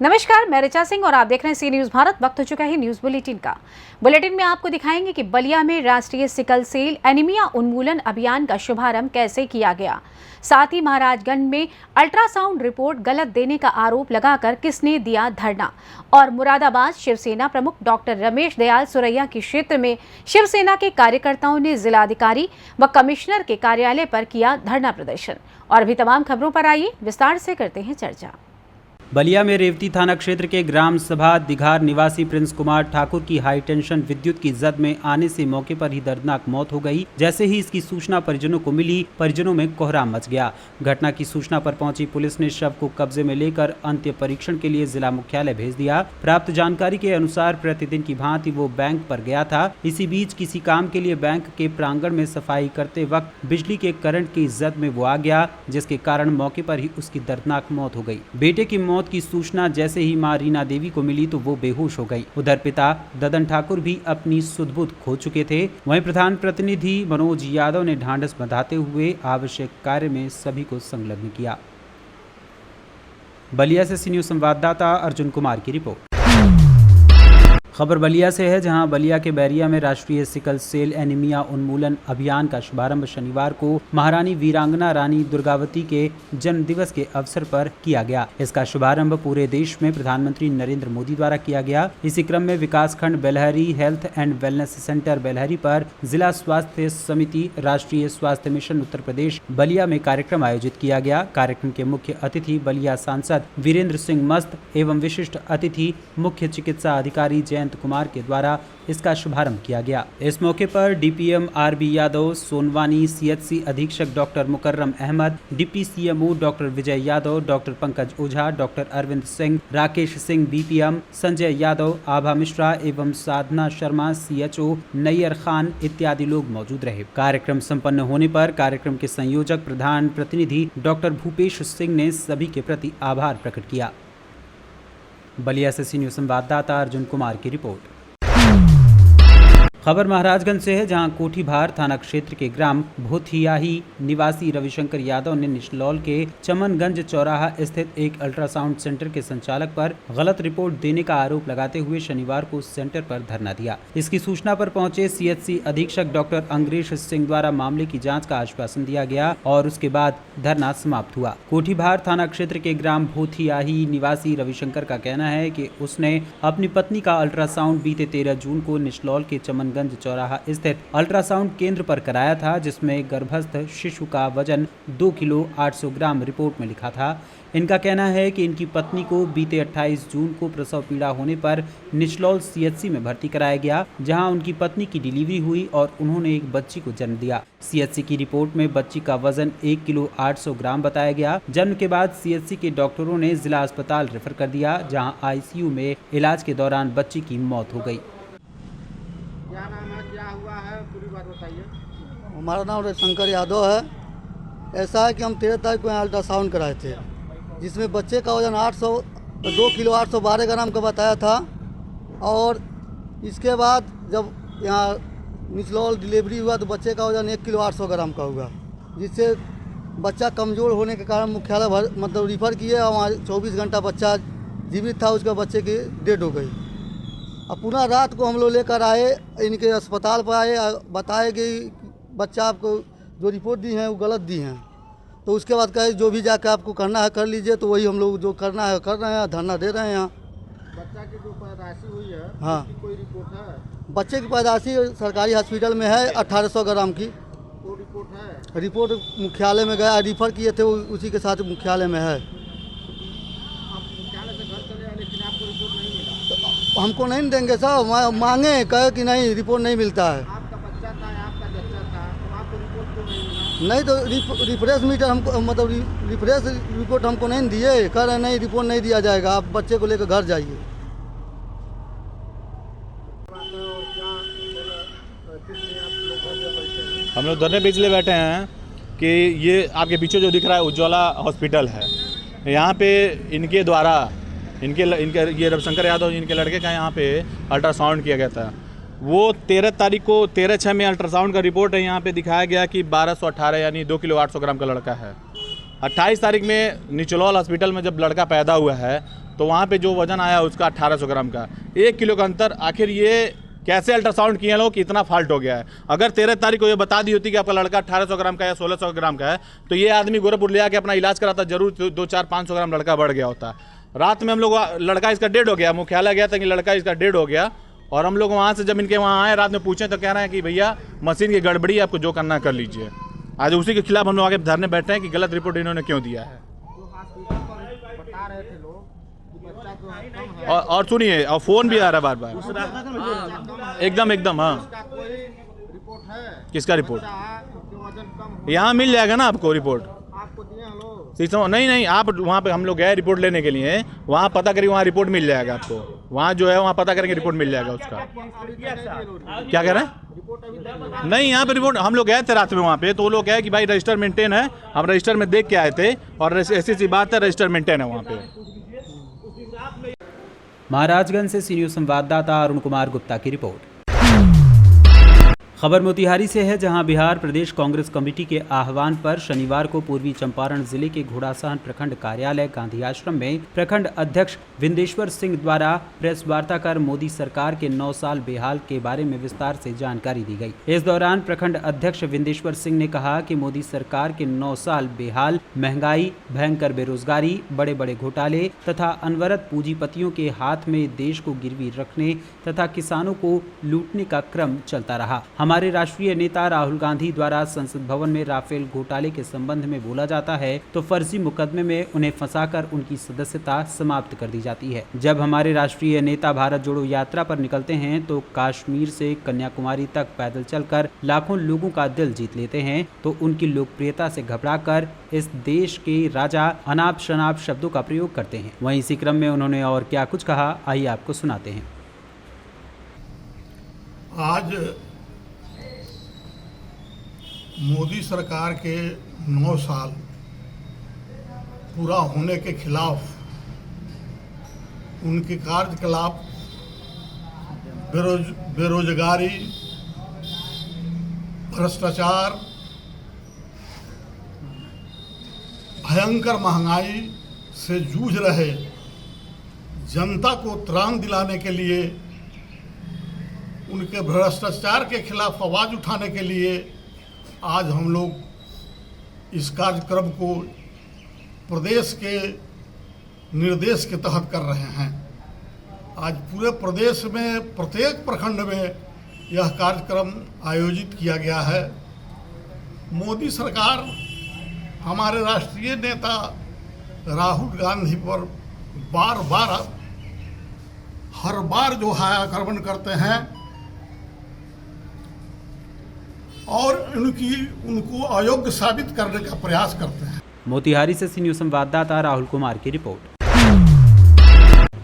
नमस्कार, मैं ऋचा सिंह और आप देख रहे हैं सी न्यूज भारत। वक्त हो चुका है न्यूज बुलेटिन का। बुलेटिन में आपको दिखाएंगे कि बलिया में राष्ट्रीय सिकल सेल एनीमिया उन्मूलन अभियान का शुभारंभ कैसे किया गया। साथ ही महाराजगंज में अल्ट्रासाउंड रिपोर्ट गलत देने का आरोप लगाकर किसने दिया धरना। और मुरादाबाद शिवसेना प्रमुख डॉक्टर रमेश दयाल सुरैया के क्षेत्र में शिवसेना के कार्यकर्ताओं ने जिलाधिकारी व कमिश्नर के कार्यालय पर किया धरना प्रदर्शन। और भी तमाम खबरों पर आइए विस्तार से करते हैं चर्चा। बलिया में रेवती थाना क्षेत्र के ग्राम सभा दिघार निवासी प्रिंस कुमार ठाकुर की हाई टेंशन विद्युत की जद में आने से मौके पर ही दर्दनाक मौत हो गई। जैसे ही इसकी सूचना परिजनों को मिली, परिजनों में कोहराम मच गया। घटना की सूचना पर पहुंची पुलिस ने शव को कब्जे में लेकर अंत्य परीक्षण के लिए जिला मुख्यालय भेज दिया। प्राप्त जानकारी के अनुसार प्रतिदिन की भांति वो बैंक पर गया था। इसी बीच किसी काम के लिए बैंक के प्रांगण में सफाई करते वक्त बिजली के करंट की जद में वो आ गया, जिसके कारण मौके पर ही उसकी दर्दनाक मौत हो गई। बेटे की मौत की सूचना जैसे ही मां रीना देवी को मिली तो वो बेहोश हो गई। उधर पिता ददन ठाकुर भी अपनी सुध-बुध खो चुके थे। वहीं प्रधान प्रतिनिधि मनोज यादव ने ढांढस बंधाते हुए आवश्यक कार्य में सभी को संलग्न किया। बलिया से सी न्यूज संवाददाता अर्जुन कुमार की रिपोर्ट। खबर बलिया से है, जहां बलिया के बैरिया में राष्ट्रीय सिकल सेल एनीमिया उन्मूलन अभियान का शुभारंभ शनिवार को महारानी वीरांगना रानी दुर्गावती के जन्म दिवस के अवसर पर किया गया। इसका शुभारंभ पूरे देश में प्रधानमंत्री नरेंद्र मोदी द्वारा किया गया। इसी क्रम में विकासखंड Belhari health and wellness centre Belhari पर जिला स्वास्थ्य समिति राष्ट्रीय स्वास्थ्य मिशन उत्तर प्रदेश बलिया में कार्यक्रम आयोजित किया गया। कार्यक्रम के मुख्य अतिथि बलिया सांसद वीरेंद्र सिंह मस्त एवं विशिष्ट अतिथि मुख्य चिकित्सा अधिकारी जयंत कुमार के द्वारा इसका शुभारंभ किया गया। इस मौके पर DPM RB Yadav, Sonwani CHC अधीक्षक doctor Mukarram Ahmed, deputy CMO doctor Vijay Yadav, doctor Pankaj Ojha, doctor Arvind Singh, Rakesh Singh BPM, Sanjay Yadav, Abha Mishra एवं साधना शर्मा सीएचओ, नैयर खान इत्यादि लोग मौजूद रहे। कार्यक्रम संपन्न होने पर कार्यक्रम के संयोजक प्रधान प्रतिनिधि डॉक्टर भूपेश सिंह ने सभी के प्रति आभार प्रकट किया। बलिया से सी न्यूज संवाददाता अर्जुन कुमार की रिपोर्ट। खबर महाराजगंज से है, जहां कोठीभार थाना क्षेत्र के ग्राम भोथियाही निवासी रविशंकर यादव ने निचलौल के चमनगंज चौराहा स्थित एक अल्ट्रासाउंड सेंटर के संचालक पर गलत रिपोर्ट देने का आरोप लगाते हुए शनिवार को सेंटर पर धरना दिया। इसकी सूचना पर पहुंचे सीएचसी अधीक्षक डॉक्टर अंग्रेश सिंह द्वारा मामले की जाँच का आश्वासन दिया गया और उसके बाद धरना समाप्त हुआ। कोठीभार थाना क्षेत्र के ग्राम भोथियाही निवासी रविशंकर का कहना है कि उसने अपनी पत्नी का अल्ट्रासाउंड बीते 13 जून को निचलौल के चमनगंज चौराहा स्थित अल्ट्रासाउंड केंद्र पर कराया था, जिसमें गर्भस्थ शिशु का वजन 2 किलो 800 ग्राम रिपोर्ट में लिखा था। इनका कहना है कि इनकी पत्नी को बीते 28 जून को प्रसव पीड़ा होने पर निचलौल सीएचसी में भर्ती कराया गया, जहां उनकी पत्नी की डिलीवरी हुई और उन्होंने एक बच्ची को जन्म दिया। सीएचसी की रिपोर्ट में बच्ची का वजन 1 किलो 800 ग्राम बताया गया। जन्म के बाद सीएचसी के डॉक्टरों ने जिला अस्पताल रेफर कर दिया, जहाँ आईसीयू में इलाज के दौरान बच्ची की मौत हो गई। क्या नाम है, क्या हुआ है, पूरी बात बताइए। हमारा नाम रविशंकर यादव है। ऐसा है कि हम 13 तारीख को यहाँ अल्ट्रासाउंड कराए थे, जिसमें बच्चे का वजन 2 किलो 812 ग्राम का बताया था। और इसके बाद जब यहाँ निचलौल डिलीवरी हुआ तो बच्चे का वजन 1 किलो 800 ग्राम का हुआ, जिससे बच्चा कमज़ोर होने के कारण मुख्यालय मतलब रिफ़र किए और वहाँ 24 घंटा बच्चा जीवित था, उसका बच्चे की डेड हो गई। अब पुनः रात को हम लोग लेकर आए, इनके अस्पताल पर आए, बताए कि बच्चा आपको जो रिपोर्ट दी है वो गलत दी हैं। तो उसके बाद कहे जो भी जाकर आपको करना है कर लीजिए। तो वही हम लोग जो करना है कर रहे हैं, धरना दे रहे हैं यहाँ। बच्चा की जो पैदाइशी हुई है, हाँ, कोई रिपोर्ट है? बच्चे की पैदाइशी सरकारी हॉस्पिटल में है 1800 ग्राम की। वो रिपोर्ट है? रिपोर्ट मुख्यालय में गया, रिफ़र किए थे, उसी के साथ मुख्यालय में है। मुख्यालय से घर चले आए लेकिन आपको रिपोर्ट नहीं मिला? तो हमको नहीं देंगे साहब, मांगे कहे कि नहीं रिपोर्ट नहीं मिलता है। आपका बच्चा था, आपका जच्चा था, तो आपको रिपोर्ट क्यों नहीं मिला? नहीं तो रिफ्रेश मीटर हमको मतलब रिफ्रेश रिपोर्ट हमको नहीं दिए, कह रहे नहीं रिपोर्ट नहीं दिया जाएगा, आप बच्चे को लेकर घर जाइए। हम लोग धरने पे इसलिए बैठे हैं कि ये आपके पीछे जो दिख रहा है उज्ज्वला हॉस्पिटल है। यहाँ पे इनके द्वारा इनके ये रविशंकर यादव इनके लड़के का यहाँ पे अल्ट्रासाउंड किया गया था। वो 13 तारीख को 13/6 में अल्ट्रासाउंड का रिपोर्ट है, यहाँ पे दिखाया गया कि 1218 यानी 2 किलो 800 ग्राम का लड़का है। 28 तारीख में निचलौल हॉस्पिटल में जब लड़का पैदा हुआ है तो वहाँ पे जो वजन आया उसका 1800 ग्राम का, 1 किलो का अंतर। आखिर ये कैसे अल्ट्रासाउंड किए लोग कि इतना फॉल्ट हो गया है? अगर 13 तारीख को ये बता दी होती कि आपका लड़का 1800 ग्राम का या 1600 ग्राम का है, तो ये आदमी गोरखपुर ले आके अपना इलाज कराता, जरूर 2-4-500 ग्राम लड़का बढ़ गया होता। रात में हम लोग लड़का इसका डेड हो गया, मुख्यालय गया था कि लड़का इसका डेड हो गया, और हम लोग वहाँ से जब इनके वहाँ आए रात में पूछे तो कह रहे हैं कि भैया मशीन की गड़बड़ी है, आपको जो करना कर लीजिए। आज उसी के खिलाफ हम लोग आगे धरने बैठे हैं कि गलत रिपोर्ट इन्होंने क्यों दिया है। जो हॉस्पिटल पर बता रहे थे लोग कि बच्चा जो है कम है, और सुनिए, और फोन भी आ रहा है बार बार, एकदम हाँ। इसका कोई रिपोर्ट है? किसका रिपोर्ट? बच्चा है, उसके वजन कम हो, यहाँ मिल जाएगा ना आपको रिपोर्ट। आपको दिए हैं लोग? नहीं, आप वहाँ पे हम लोग गए रिपोर्ट लेने के लिए, वहाँ पता करिए, वहाँ रिपोर्ट मिल जाएगा आपको। वहाँ जो है वहाँ पता करेंगे, रिपोर्ट मिल जाएगा उसका। क्या कह रहे हैं? रिपोर्ट अभी तक नहीं, यहाँ पे रिपोर्ट हम लोग गए थे रात में वहाँ पे, तो वो लोग कहे कि भाई रजिस्टर मेंटेन है, हम रजिस्टर में देख के आए थे, और ऐसी बात है, रजिस्टर मेंटेन है वहाँ पे। महाराजगंज से सी न्यूज़ संवाददाता अरुण कुमार गुप्ता की रिपोर्ट। खबर मोतिहारी से है, जहां बिहार प्रदेश कांग्रेस कमेटी के आह्वान पर शनिवार को पूर्वी चंपारण जिले के घोड़ासहन प्रखंड कार्यालय गांधी आश्रम में प्रखंड अध्यक्ष विंदेश्वर सिंह द्वारा प्रेस वार्ता कर मोदी सरकार के 9 साल बेहाल के बारे में विस्तार से जानकारी दी गई। इस दौरान प्रखंड अध्यक्ष विंदेश्वर सिंह ने कहा कि मोदी सरकार के 9 साल बेहाल, महंगाई, भयंकर बेरोजगारी, बड़े बड़े घोटाले तथा अनवरत पूंजीपतियों के हाथ में देश को गिरवी रखने तथा किसानों को लूटने का क्रम चलता रहा। हमारे राष्ट्रीय नेता राहुल गांधी द्वारा संसद भवन में राफेल घोटाले के संबंध में बोला जाता है तो फर्जी मुकदमे में उन्हें फंसाकर उनकी सदस्यता समाप्त कर दी जाती है। जब हमारे राष्ट्रीय नेता भारत जोड़ो यात्रा पर निकलते हैं तो कश्मीर से कन्याकुमारी तक पैदल चलकर लाखों लोगों का दिल जीत लेते हैं, तो उनकी लोकप्रियता से घबराकर इस देश के राजा अनाप शनाप शब्दों का प्रयोग करते हैं। वहीं इसी क्रम में उन्होंने और क्या कुछ कहा, आइए आपको सुनाते हैं। आज मोदी सरकार के 9 साल पूरा होने के खिलाफ, उनके कार्यकलाप, बेरोजगारी, भ्रष्टाचार, भयंकर महंगाई से जूझ रहे जनता को त्राण दिलाने के लिए, उनके भ्रष्टाचार के खिलाफ आवाज़ उठाने के लिए आज हम लोग इस कार्यक्रम को प्रदेश के निर्देश के तहत कर रहे हैं। आज पूरे प्रदेश में प्रत्येक प्रखंड में यह कार्यक्रम आयोजित किया गया है। मोदी सरकार हमारे राष्ट्रीय नेता राहुल गांधी पर बार बार हर बार जो है आक्रमण करते हैं और उनको अयोग्य साबित करने का प्रयास करते हैं। मोतिहारी से सी न्यूज़ संवाददाता राहुल कुमार की रिपोर्ट।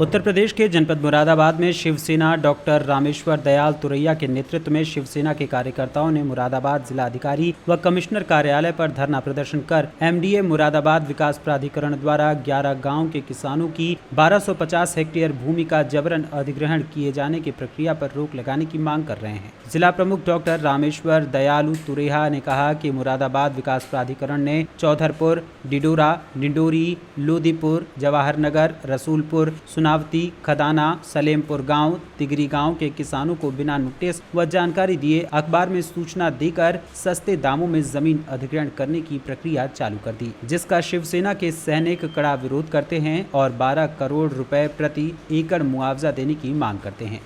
उत्तर प्रदेश के जनपद मुरादाबाद में शिवसेना डॉक्टर रामेश्वर दयाल तुरैया के नेतृत्व में शिवसेना के कार्यकर्ताओं ने मुरादाबाद जिलाधिकारी व कमिश्नर कार्यालय पर धरना प्रदर्शन कर एमडीए मुरादाबाद विकास प्राधिकरण द्वारा 11 गांव के किसानों की 1250 हेक्टेयर भूमि का जबरन अधिग्रहण किए जाने की प्रक्रिया पर रोक लगाने की मांग कर रहे हैं। जिला प्रमुख डॉक्टर रामेश्वर दयालु तुरैया ने कहा कि मुरादाबाद विकास प्राधिकरण ने चौधरपुर, डिडोरा, डिंडोरी, लोदीपुर, जवाहर नगर, रसूलपुर, सुनावती, खदाना, सलेमपुर गांव, तिगरी गांव के किसानों को बिना नोटिस व जानकारी दिए अखबार में सूचना देकर सस्ते दामों में जमीन अधिग्रहण करने की प्रक्रिया चालू कर दी, जिसका शिवसेना के सैनिक कड़ा विरोध करते हैं और 12 करोड़ रुपए प्रति एकड़ मुआवजा देने की मांग करते हैं।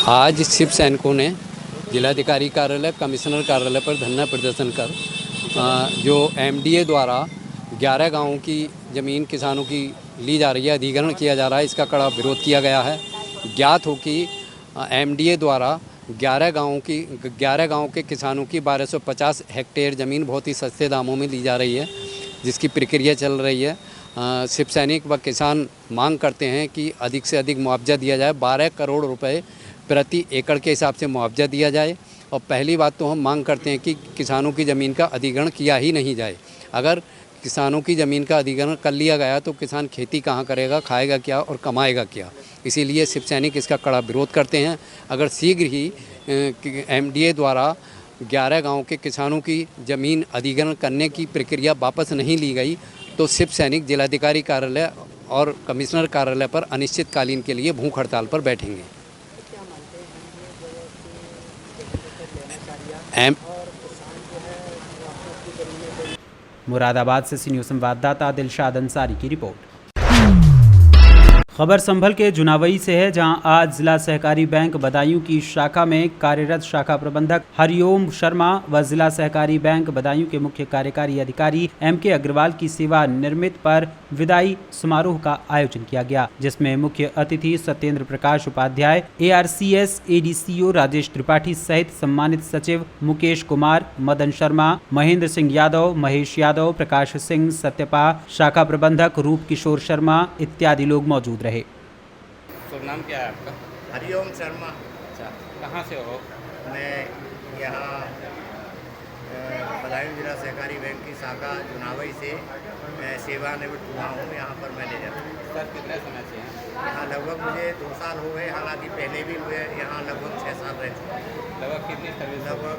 आज शिव सैनिकों ने जिलाधिकारी कार्यालय, कमिश्नर कार्यालय पर धरना प्रदर्शन कर जो एमडीए द्वारा 11 गांवों की ज़मीन किसानों की ली जा रही है, अधिग्रहण किया जा रहा है, इसका कड़ा विरोध किया गया है। ज्ञात हो कि एमडीए द्वारा 11 गांवों के किसानों की 1250 हेक्टेयर ज़मीन बहुत ही सस्ते दामों में ली जा रही है, जिसकी प्रक्रिया चल रही है। शिव सैनिक व किसान मांग करते हैं कि अधिक से अधिक मुआवजा दिया जाए, 12 करोड़ रुपए प्रति एकड़ के हिसाब से मुआवजा दिया जाए। और पहली बात तो हम मांग करते हैं कि किसानों की ज़मीन का अधिग्रहण किया ही नहीं जाए। अगर किसानों की ज़मीन का अधिग्रहण कर लिया गया तो किसान खेती कहाँ करेगा, खाएगा क्या और कमाएगा क्या। इसीलिए शिव सैनिक इसका कड़ा विरोध करते हैं। अगर शीघ्र ही एमडीए द्वारा 11 गाँव के किसानों की ज़मीन अधिग्रहण करने की प्रक्रिया वापस नहीं ली गई तो सिप सैनिक जिलाधिकारी कार्यालय और कमिश्नर कार्यालय पर अनिश्चितकालीन के लिए भूख हड़ताल पर बैठेंगे। मुरादाबाद से सी न्यूज़ संवाददाता दिलशाद अंसारी की रिपोर्ट। खबर संभल के जुनावई से है, जहां आज जिला सहकारी बैंक बदायूं की शाखा में कार्यरत शाखा प्रबंधक हरिओम शर्मा व जिला सहकारी बैंक बदायूं के मुख्य कार्यकारी अधिकारी MK अग्रवाल की सेवा निर्मित पर विदाई समारोह का आयोजन किया गया, जिसमें मुख्य अतिथि सत्येंद्र प्रकाश उपाध्याय, ARCS ADCO राजेश त्रिपाठी सहित सम्मानित सचिव मुकेश कुमार, मदन शर्मा, महेंद्र सिंह यादव, महेश यादव, प्रकाश सिंह, सत्यपा, शाखा प्रबंधक रूप किशोर शर्मा इत्यादि लोग मौजूद रहे। शुभ नाम क्या है आपका? हरिओम शर्मा। अच्छा, कहाँ से हो? मैं यहाँ बदायूं जिला सहकारी बैंक की शाखा जुनावई से सेवानिवृत्त हुआ हूँ। यहाँ पर मैनेजर हूँ। सर कितने समय से हैं? यहाँ लगभग मुझे 2 साल हो गए, हालांकि पहले भी हुए यहाँ लगभग 6 साल रह चुके हैं। लगभग कितनी सर्विस? लगभग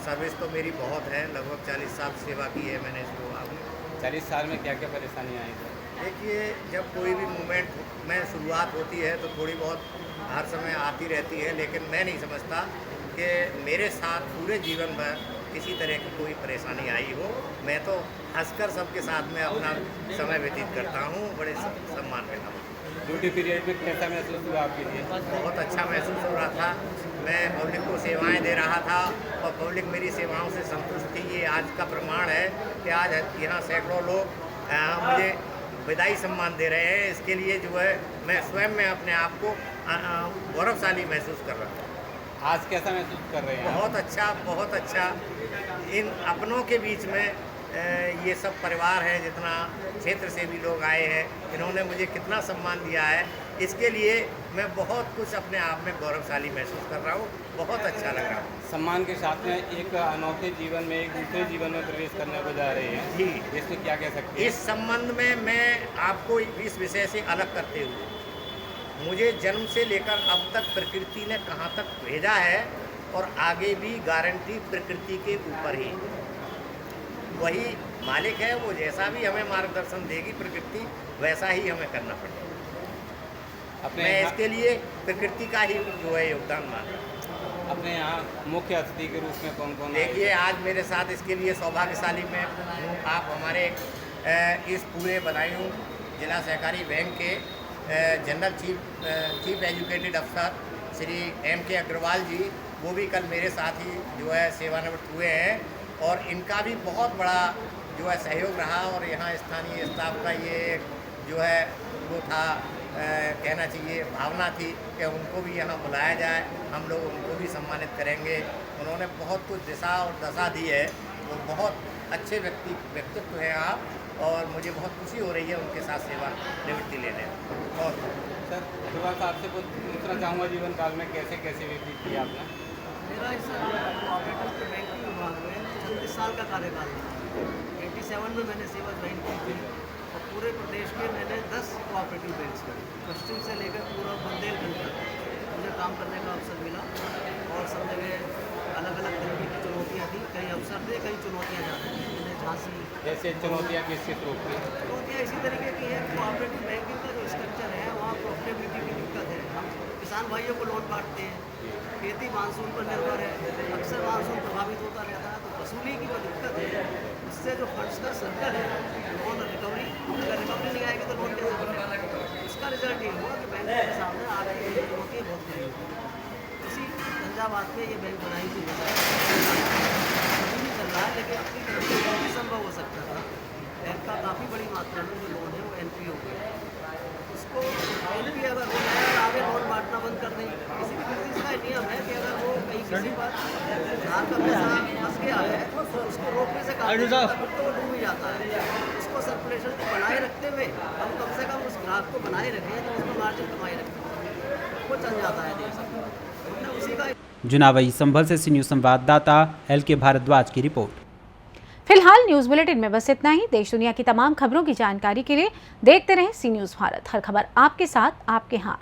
सर्विस तो मेरी बहुत है, लगभग 40 साल सेवा की है मैंने इसको। आगे 40 साल में क्या क्या परेशानियाँ आई सर? देखिए, जब कोई भी मूवमेंट में शुरुआत होती है तो थोड़ी बहुत हर समय आती रहती है, लेकिन मैं नहीं समझता कि मेरे साथ पूरे जीवन भर किसी तरह की कोई परेशानी आई हो। मैं तो हंसकर सबके साथ में अपना समय व्यतीत करता हूँ, बड़े सम्मान के साथ। ड्यूटी पीरियड में कैसा महसूस हुआ आपके लिए? बहुत अच्छा महसूस हो रहा था। मैं पब्लिक को सेवाएं दे रहा था और पब्लिक मेरी सेवाओं से संतुष्ट थी। ये आज का प्रमाण है कि आज यहाँ सैकड़ों लोग मुझे विदाई सम्मान दे रहे हैं। इसके लिए जो है मैं स्वयं में अपने आप को गौरवशाली महसूस कर रहा हूँ। आज कैसा महसूस कर रहे हैं? बहुत अच्छा, बहुत अच्छा। इन अपनों के बीच में ये सब परिवार है, जितना क्षेत्र से भी लोग आए हैं, इन्होंने मुझे कितना सम्मान दिया है, इसके लिए मैं बहुत कुछ अपने आप में गौरवशाली महसूस कर रहा हूँ। बहुत अच्छा लग रहा है। सम्मान के साथ में एक अनोखे जीवन में एक दूसरे जीवन में प्रवेश करने को जा रहे हैं जी, इसमें क्या कह सकते हैं? इस संबंध में मैं आपको इस विषय से अलग करते हुए, मुझे जन्म से लेकर अब तक प्रकृति ने कहाँ तक भेजा है और आगे भी गारंटी प्रकृति के ऊपर ही। वही मालिक है, वो जैसा भी हमें मार्गदर्शन देगी प्रकृति, वैसा ही हमें करना पड़ेगा। मैं इसके लिए प्रकृति का ही जो है योगदान मानता हूँ। अपने यहाँ मुख्य अतिथि के रूप में कौन कौन? देखिए, आज मेरे साथ इसके लिए सौभाग्यशाली मैं हूँ। आप हमारे इस पूरे बदायूं जिला सहकारी बैंक के जनरल चीफ एजुकेटेड अफसर श्री MK अग्रवाल जी, वो भी कल मेरे साथ ही जो है सेवानिवृत्त हुए हैं और इनका भी बहुत बड़ा जो है सहयोग रहा। और यहाँ स्थानीय स्टाफ का ये जो है वो था, कहना चाहिए भावना थी कि उनको भी यहाँ बुलाया जाए, हम लोग उनको भी सम्मानित करेंगे। उन्होंने बहुत कुछ दिशा और दशा दी है। वो बहुत अच्छे व्यक्तित्व हैं आप, और मुझे बहुत खुशी हो रही है उनके साथ सेवा निवृत्ति लेने में। और सर अग्रवाल साहब से पूछना चाहूँगा, जीवन काल में कैसे कैसे व्यतीत किया आपने? मेरा इस कोऑपरेटिव बैंकिंग विभाग में 36 साल का कार्यकाल था। 87 में मैंने सेवा ज्वाइन की थी और पूरे प्रदेश में मैंने 10 कोऑपरेटिव बैंक्स में पश्चिम से लेकर पूरा बुंदेलखंड तक मुझे काम करने का अवसर मिला। और सब जगह अलग अलग तरीके की चुनौतियाँ थी, कई अवसर थे, कई चुनौतियाँ ज़्यादा थी। मैंने झांसी, जैसे चुनौतियाँ किस रूप की? चुनौतियाँ इसी तरीके की है। कोऑपरेटिव बैंकिंग का जो स्ट्रक्चर है वहाँ प्रॉफिटेबिलिटी की दिक्कत है। हम किसान भाइयों को लोन बांटते हैं, खेती मानसून पर निर्भर है, अक्सर मानसून प्रभावित होता रहता है, तो वसूली की जो दिक्कत है, उससे जो फंड्स का सर्कल है, लोन रिकवरी, अगर रिकवरी नहीं आएगी तो लोन कैसे बनेगा? इसका रिजल्ट ये हुआ कि बैंक के सामने आगे ये चुनौती बहुत बड़ी होगी। इसी झंझावात में ये बैंक बनाई थी, अभी भी चल रहा है, लेकिन अपनी तरफ से बहुत संभव हो सकता था। बैंक का काफ़ी बड़ी मात्रा में जो लोन है वो NPA हो गया। उसको NPA अगर हो जाए और आगे लोन बांटना बंद कर दें, किसी भी बिजनेस का नियम है कि अगर वो कहीं किसी पर उधार का पैसा फंस गया है तो उसको रोकने से काम नहीं होता, फिर तो वो डूब ही जाता है। उसको सर्कुलेशन को बनाए रखते हुए हम कम से कम उस ग्राहक को बनाए रखें, तो उसमें मार्जिन कमाए रखें, वो चल जाता है देश। हमने उसी का जुनावई संभल से सी न्यूज़ संवाददाता LK भारद्वाज की रिपोर्ट। फिलहाल न्यूज़ बुलेटिन में बस इतना ही। देश दुनिया की तमाम खबरों की जानकारी के लिए देखते रहें सी न्यूज़ भारत। हर खबर आपके साथ, आपके हाथ।